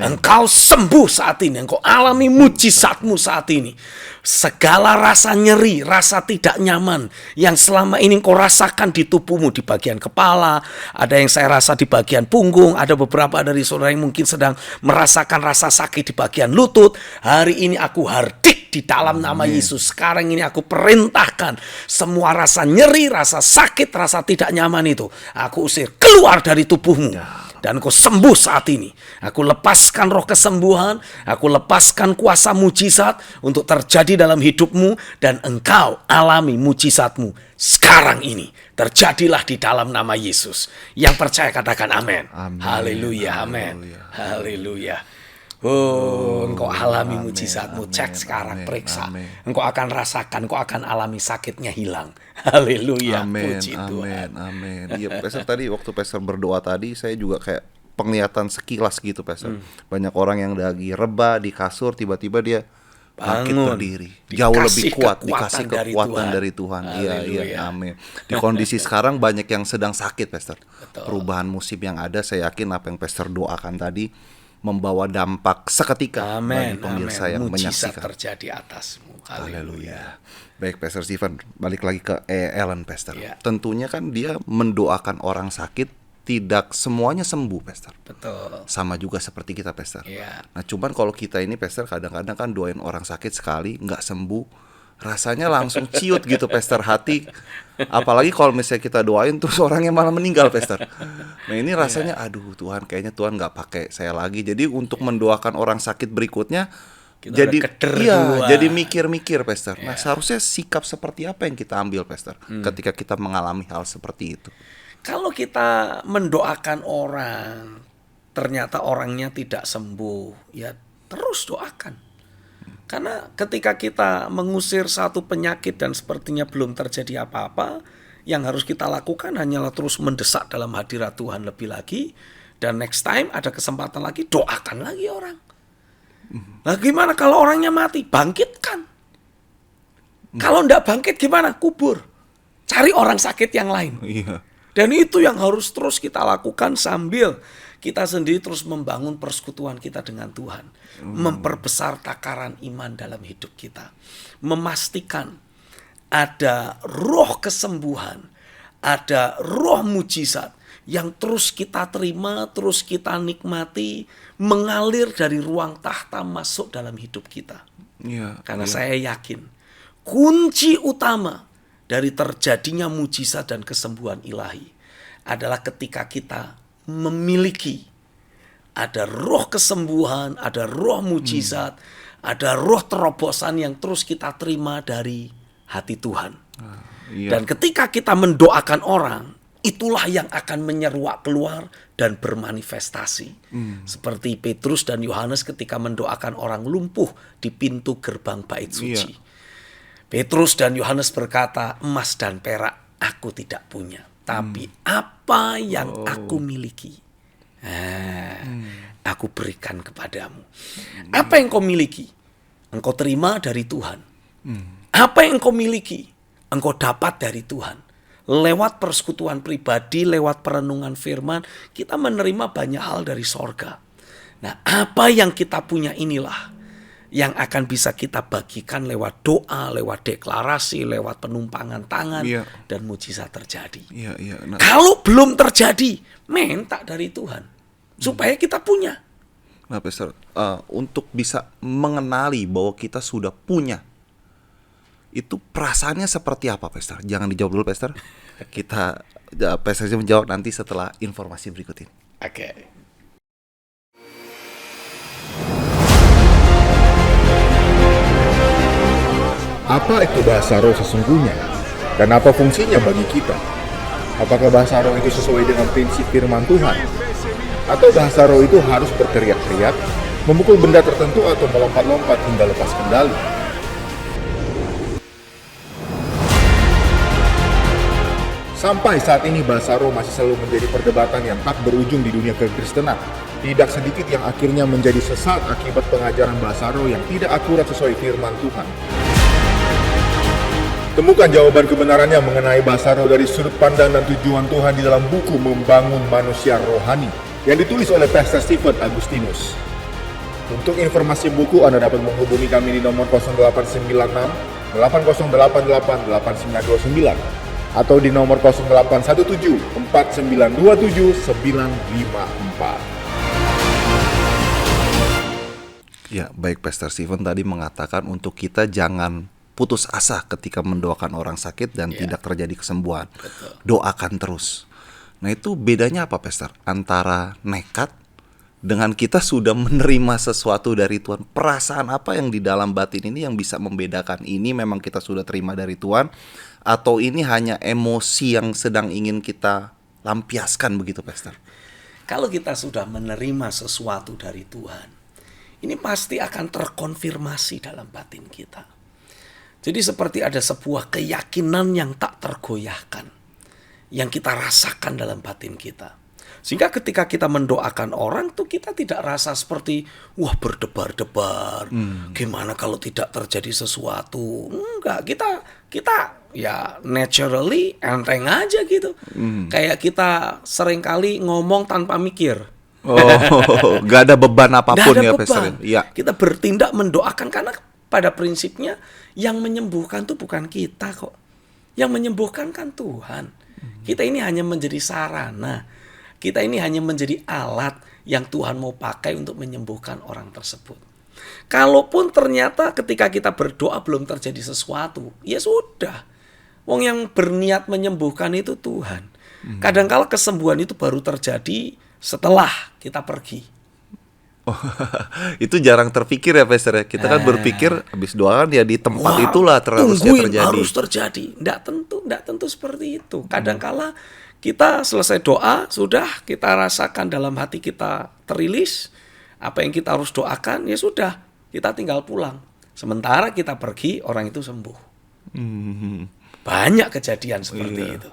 Speaker 4: Engkau sembuh saat ini, engkau alami mujizatmu saat ini. Segala rasa nyeri, rasa tidak nyaman yang selama ini engkau rasakan di tubuhmu, di bagian kepala, ada yang saya rasa di bagian punggung, ada beberapa dari saudara yang mungkin sedang merasakan rasa sakit di bagian lutut. Hari ini aku hardik di dalam nama Yesus. Sekarang ini aku perintahkan semua rasa nyeri, rasa sakit, rasa tidak nyaman itu, aku usir keluar dari tubuhmu. dan engkau sembuh saat ini. Aku lepaskan roh kesembuhan, aku lepaskan kuasa mujizat untuk terjadi dalam hidupmu, dan engkau alami mujizatmu sekarang ini. Terjadilah di dalam nama Yesus. Yang percaya katakan amin. Haleluya, amin. Haleluya. Oh, engkau alami mujizatmu. Cek sekarang, periksa. Engkau akan rasakan, engkau akan alami sakitnya hilang. Haleluya. Puji Tuhan.
Speaker 3: Amin. Iya, Pastor, tadi waktu Pastor berdoa tadi, saya juga kayak penglihatan sekilas gitu, Pastor. Banyak orang yang lagi rebah di kasur, tiba-tiba dia bangkit berdiri, jauh lebih kuat, dikasih kekuatan dari Tuhan. Iya, amin. Di kondisi sekarang banyak yang sedang sakit, Pastor. Perubahan musim yang ada, saya yakin apa yang Pastor doakan tadi membawa dampak seketika bagi pemirsa yang
Speaker 4: mujizat
Speaker 3: menyaksikan.
Speaker 4: terjadi atasmu. Haleluya.
Speaker 3: Baik, Pastor Stephen, balik lagi ke Ellen, Pastor.
Speaker 4: Ya.
Speaker 3: Tentunya kan dia mendoakan orang sakit, tidak semuanya sembuh, Pastor.
Speaker 4: Betul.
Speaker 3: Sama juga seperti kita, Pastor.
Speaker 4: Ya.
Speaker 3: Nah, cuman kalau kita ini, Pastor, kadang-kadang kan doain orang sakit sekali nggak sembuh, rasanya langsung ciut gitu, Pastor, hati. Apalagi kalau misalnya kita doain terus orangnya malah meninggal, Pastor. Nah, ini rasanya aduh Tuhan, kayaknya Tuhan nggak pakai saya lagi. Jadi untuk mendoakan orang sakit berikutnya
Speaker 4: Kita
Speaker 3: jadi mikir-mikir, Pastor. Nah, seharusnya sikap seperti apa yang kita ambil, Pastor, ketika kita mengalami hal seperti itu?
Speaker 4: Kalau kita mendoakan orang, ternyata orangnya tidak sembuh, ya terus doakan. Karena ketika kita mengusir satu penyakit dan sepertinya belum terjadi apa-apa, yang harus kita lakukan hanyalah terus mendesak dalam hadirat Tuhan lebih lagi. Dan next time ada kesempatan lagi, doakan lagi orang. Nah, gimana kalau orangnya mati? Bangkitkan. Kalau enggak bangkit gimana? Kubur. Cari orang sakit yang lain.
Speaker 3: Iya.
Speaker 4: Dan itu yang harus terus kita lakukan sambil kita sendiri terus membangun persekutuan kita dengan Tuhan. Memperbesar takaran iman dalam hidup kita. Memastikan ada roh kesembuhan, ada roh mujizat yang terus kita terima, terus kita nikmati, mengalir dari ruang tahta masuk dalam hidup kita.
Speaker 3: Iya.
Speaker 4: Karena saya yakin kunci utama dari terjadinya mujizat dan kesembuhan ilahi adalah ketika kita memiliki ada roh kesembuhan, ada roh mujizat, ada roh terobosan yang terus kita terima dari hati Tuhan. Dan ketika kita mendoakan orang, itulah yang akan menyeruak keluar dan bermanifestasi. Seperti Petrus dan Yohanes ketika mendoakan orang lumpuh di pintu gerbang bait suci. Petrus dan Yohanes berkata, emas dan perak aku tidak punya, tapi apa yang aku miliki, aku berikan kepadamu. Apa yang kau miliki, engkau terima dari Tuhan. Apa yang kau miliki, engkau dapat dari Tuhan. Lewat persekutuan pribadi, lewat perenungan firman, kita menerima banyak hal dari sorga. Nah, apa yang kita punya inilah yang akan bisa kita bagikan lewat doa, lewat deklarasi, lewat penumpangan tangan, dan mujizat terjadi.
Speaker 3: Nah,
Speaker 4: kalau belum terjadi, minta dari Tuhan supaya kita punya.
Speaker 3: Nah, Pastor, untuk bisa mengenali bahwa kita sudah punya, itu perasaannya seperti apa, Pastor? Jangan dijawab dulu, Pastor. Pastor menjawab nanti setelah informasi berikut ini.
Speaker 4: Oke.
Speaker 1: Apa itu bahasa roh sesungguhnya? Dan apa fungsinya bagi kita? Apakah bahasa roh itu sesuai dengan prinsip firman Tuhan? Atau bahasa roh itu harus berteriak-teriak, memukul benda tertentu atau melompat-lompat hingga lepas kendali? Sampai saat ini bahasa roh masih selalu menjadi perdebatan yang tak berujung di dunia kekristenan. Tidak sedikit yang akhirnya menjadi sesat akibat pengajaran bahasa roh yang tidak akurat sesuai firman Tuhan. Temukan jawaban kebenarannya mengenai bahasa roh dari sudut pandang dan tujuan Tuhan di dalam buku Membangun Manusia Rohani yang ditulis oleh Pastor Stephen Agustinus. Untuk informasi buku, Anda dapat menghubungi kami di nomor 0896 8088 8929 atau di nomor 0817 4927 954.
Speaker 3: Ya, baik, Pastor Stephen tadi mengatakan untuk kita jangan putus asa ketika mendoakan orang sakit dan tidak terjadi kesembuhan. Doakan terus. Nah itu bedanya apa Pastor? Antara nekat dengan kita sudah menerima sesuatu dari Tuhan. Perasaan apa yang di dalam batin ini yang bisa membedakan ini memang kita sudah terima dari Tuhan, atau ini hanya emosi yang sedang ingin kita lampiaskan begitu Pastor?
Speaker 4: Kalau kita sudah menerima sesuatu dari Tuhan, ini pasti akan terkonfirmasi dalam batin kita. Jadi seperti ada sebuah keyakinan yang tak tergoyahkan, yang kita rasakan dalam batin kita. Sehingga ketika kita mendoakan orang tuh kita tidak rasa seperti wah berdebar-debar. Gimana kalau tidak terjadi sesuatu? Enggak, kita ya naturally enteng aja gitu. Kayak kita seringkali ngomong tanpa mikir.
Speaker 3: Oh, gak ada beban apapun
Speaker 4: Nggak ada
Speaker 3: ya
Speaker 4: beban.
Speaker 3: Pastor. Iya.
Speaker 4: Kita bertindak mendoakan karena pada prinsipnya yang menyembuhkan tuh bukan kita kok. Yang menyembuhkan kan Tuhan. Kita ini hanya menjadi sarana. Kita ini hanya menjadi alat yang Tuhan mau pakai untuk menyembuhkan orang tersebut. Kalaupun ternyata ketika kita berdoa belum terjadi sesuatu, ya sudah. Wong yang berniat menyembuhkan itu Tuhan. Kadangkala kesembuhan itu baru terjadi setelah kita pergi.
Speaker 3: Oh, itu jarang terpikir ya Pastor ya. Kita kan berpikir habis doa kan ya di tempat itulah harusnya terjadi.
Speaker 4: Harus terjadi. Nggak tentu seperti itu. Kadangkala kita selesai doa, sudah kita rasakan dalam hati kita terilis apa yang kita harus doakan, ya sudah, kita tinggal pulang. Sementara kita pergi, orang itu sembuh. Banyak kejadian seperti itu.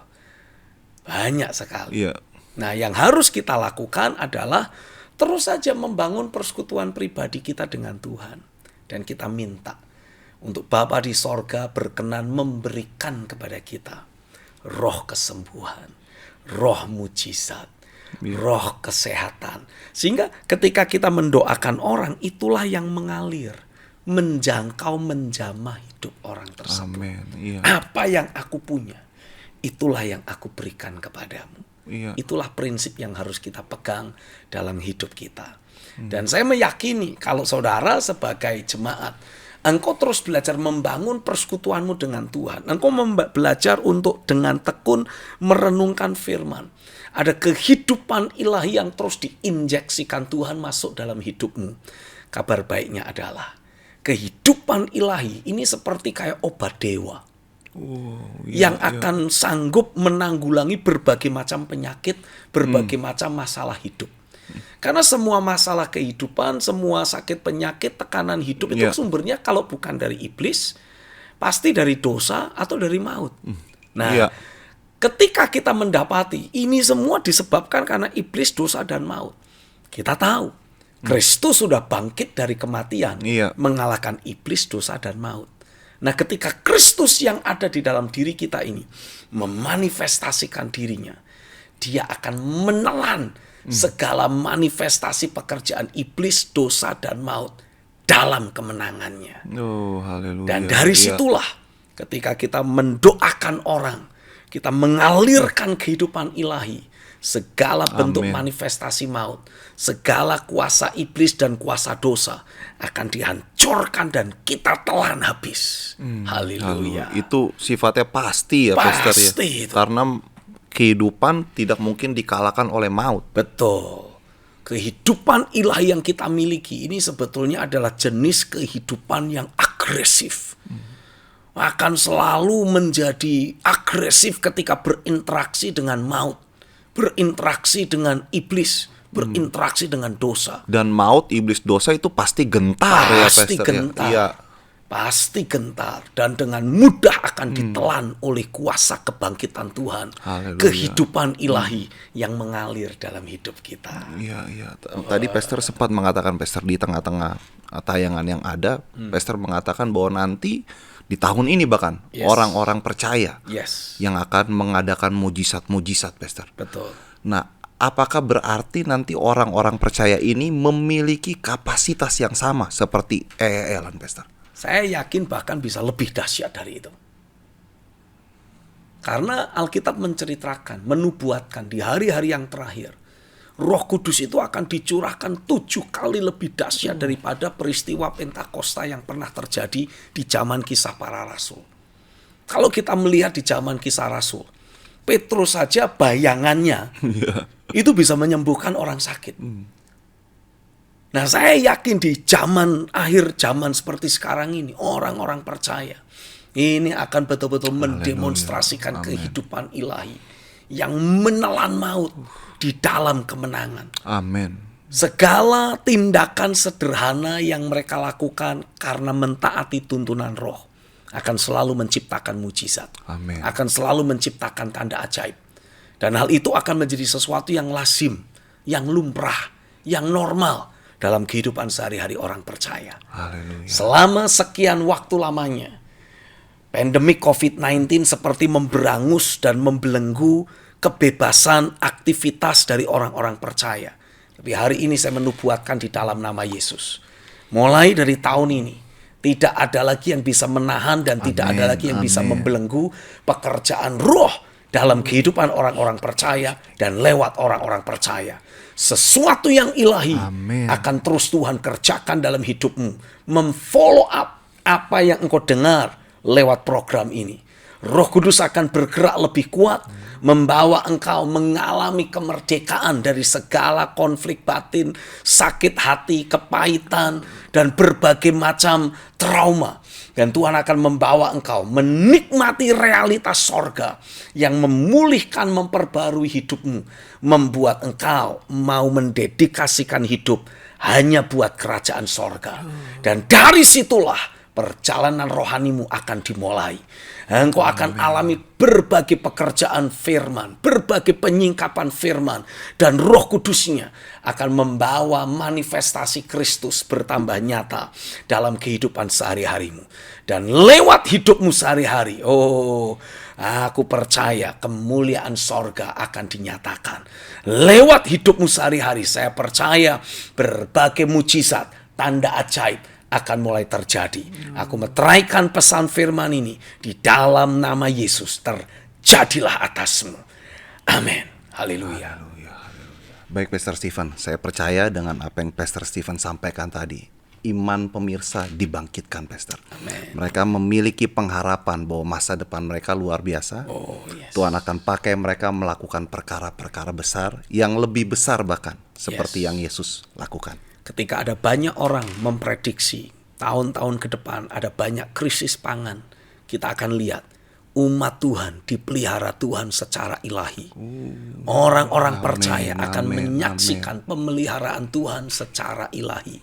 Speaker 4: Banyak sekali.
Speaker 3: Iya.
Speaker 4: Nah, yang harus kita lakukan adalah terus saja membangun persekutuan pribadi kita dengan Tuhan. Dan kita minta untuk Bapa di sorga berkenan memberikan kepada kita roh kesembuhan, roh mujizat, roh kesehatan. Sehingga ketika kita mendoakan orang, itulah yang mengalir, menjangkau, menjamah hidup orang tersebut.
Speaker 3: Amin. Iya.
Speaker 4: Apa yang aku punya, itulah yang aku berikan kepadamu.
Speaker 3: Iya.
Speaker 4: Itulah prinsip yang harus kita pegang dalam hidup kita. Dan saya meyakini kalau saudara sebagai jemaat, engkau terus belajar membangun persekutuanmu dengan Tuhan. Engkau belajar untuk dengan tekun merenungkan firman. Ada kehidupan ilahi yang terus diinjeksikan Tuhan masuk dalam hidupmu. Kabar baiknya adalah kehidupan ilahi ini seperti kayak obat dewa. Yang akan sanggup menanggulangi berbagai macam penyakit, berbagai macam masalah hidup. Karena semua masalah kehidupan, semua sakit penyakit, tekanan hidup itu sumbernya kalau bukan dari iblis, pasti dari dosa atau dari maut. Nah, ketika kita mendapati ini semua disebabkan karena iblis, dosa, dan maut, kita tahu Kristus sudah bangkit dari kematian, mengalahkan iblis, dosa, dan maut. Nah, ketika Kristus yang ada di dalam diri kita ini memanifestasikan dirinya, dia akan menelan segala manifestasi pekerjaan iblis, dosa, dan maut dalam kemenangannya.
Speaker 3: Oh, haleluya.
Speaker 4: Dan dari situlah ketika kita mendoakan orang, kita mengalirkan kehidupan ilahi, segala bentuk manifestasi maut, segala kuasa iblis dan kuasa dosa akan dihancurkan dan kita telan habis. Haleluya.
Speaker 3: Itu sifatnya pasti ya Pastor ya.
Speaker 4: Itu.
Speaker 3: Karena kehidupan tidak mungkin dikalahkan oleh maut.
Speaker 4: Betul. Kehidupan ilahi yang kita miliki ini sebetulnya adalah jenis kehidupan yang agresif. Akan selalu menjadi agresif ketika berinteraksi dengan maut, berinteraksi dengan iblis, berinteraksi dengan dosa.
Speaker 3: Dan maut, iblis, dosa itu pasti gentar ya Pastor.
Speaker 4: Pasti gentar.
Speaker 3: Ya.
Speaker 4: Pasti gentar dan dengan mudah akan ditelan oleh kuasa kebangkitan Tuhan.
Speaker 3: Haleluya.
Speaker 4: Kehidupan ilahi yang mengalir dalam hidup kita.
Speaker 3: Iya. Tadi Pastor sempat mengatakan, Pastor, di tengah-tengah tayangan yang ada, Pastor mengatakan bahwa nanti di tahun ini bahkan orang-orang percaya yang akan mengadakan mujizat-mujizat, Pastor.
Speaker 4: Betul.
Speaker 3: Nah, apakah berarti nanti orang-orang percaya ini memiliki kapasitas yang sama seperti Ellen, Pastor?
Speaker 4: Saya yakin bahkan bisa lebih dahsyat dari itu. Karena Alkitab menceritakan, menubuatkan di hari-hari yang terakhir, Roh Kudus itu akan dicurahkan 7 kali lebih dahsyat daripada peristiwa Pentakosta yang pernah terjadi di zaman Kisah Para Rasul. Kalau kita melihat di zaman Kisah Rasul, Petrus saja bayangannya itu bisa menyembuhkan orang sakit. Nah, saya yakin di akhir zaman seperti sekarang ini, orang-orang percaya ini akan betul-betul mendemonstrasikan kehidupan ilahi yang menelan maut di dalam kemenangan.
Speaker 3: Amin.
Speaker 4: Segala tindakan sederhana yang mereka lakukan karena mentaati tuntunan Roh akan selalu menciptakan mujizat.
Speaker 3: Amin.
Speaker 4: Akan selalu menciptakan tanda ajaib. Dan hal itu akan menjadi sesuatu yang lazim, yang lumrah, yang normal dalam kehidupan sehari-hari orang percaya.
Speaker 3: Haleluya.
Speaker 4: Selama sekian waktu lamanya, pandemi COVID-19 seperti memberangus dan membelenggu kebebasan aktivitas dari orang-orang percaya. Tapi hari ini saya menubuatkan di dalam nama Yesus. Mulai dari tahun ini, tidak ada lagi yang bisa menahan dan tidak ada lagi yang bisa membelenggu pekerjaan Roh dalam kehidupan orang-orang percaya dan lewat orang-orang percaya. Sesuatu yang ilahi akan terus Tuhan kerjakan dalam hidupmu. Memfollow up apa yang engkau dengar lewat program ini. Roh Kudus akan bergerak lebih kuat, membawa engkau mengalami kemerdekaan dari segala konflik batin, sakit hati, kepahitan, dan berbagai macam trauma. Dan Tuhan akan membawa engkau menikmati realitas sorga yang memulihkan, memperbarui hidupmu, membuat engkau mau mendedikasikan hidup hanya buat kerajaan sorga. Dan dari situlah perjalanan rohanimu akan dimulai. Engkau akan alami berbagai pekerjaan firman, berbagai penyingkapan firman, dan Roh Kudusnya akan membawa manifestasi Kristus bertambah nyata dalam kehidupan sehari-harimu. Dan lewat hidupmu sehari-hari, aku percaya kemuliaan sorga akan dinyatakan. Lewat hidupmu sehari-hari, saya percaya berbagai mujizat, tanda ajaib akan mulai terjadi. Aku meteraikan pesan firman ini di dalam nama Yesus. Terjadilah atasmu. Amin. Haleluya.
Speaker 3: Baik, Pastor Stephen, saya percaya dengan apa yang Pastor Stephen sampaikan tadi. Iman pemirsa dibangkitkan, Pastor.
Speaker 4: Amin.
Speaker 3: Mereka memiliki pengharapan bahwa masa depan mereka luar biasa.
Speaker 4: Yes.
Speaker 3: Tuhan akan pakai mereka melakukan perkara-perkara besar, yang lebih besar bahkan, seperti yang Yesus lakukan.
Speaker 4: Ketika ada banyak orang memprediksi tahun-tahun ke depan ada banyak krisis pangan, kita akan lihat umat Tuhan dipelihara Tuhan secara ilahi. Orang-orang percaya akan menyaksikan pemeliharaan Tuhan secara ilahi.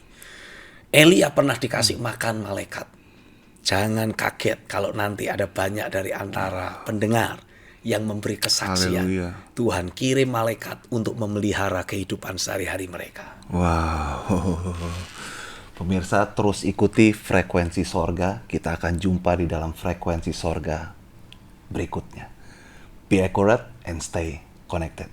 Speaker 4: Elia pernah dikasih makan malaikat. Jangan kaget kalau nanti ada banyak dari antara pendengar yang memberi kesaksian.
Speaker 3: Haleluya.
Speaker 4: Tuhan kirim malaikat untuk memelihara kehidupan sehari-hari mereka.
Speaker 3: Wow. Pemirsa, terus ikuti frekuensi sorga. Kita akan jumpa di dalam frekuensi sorga berikutnya. Be accurate and stay connected.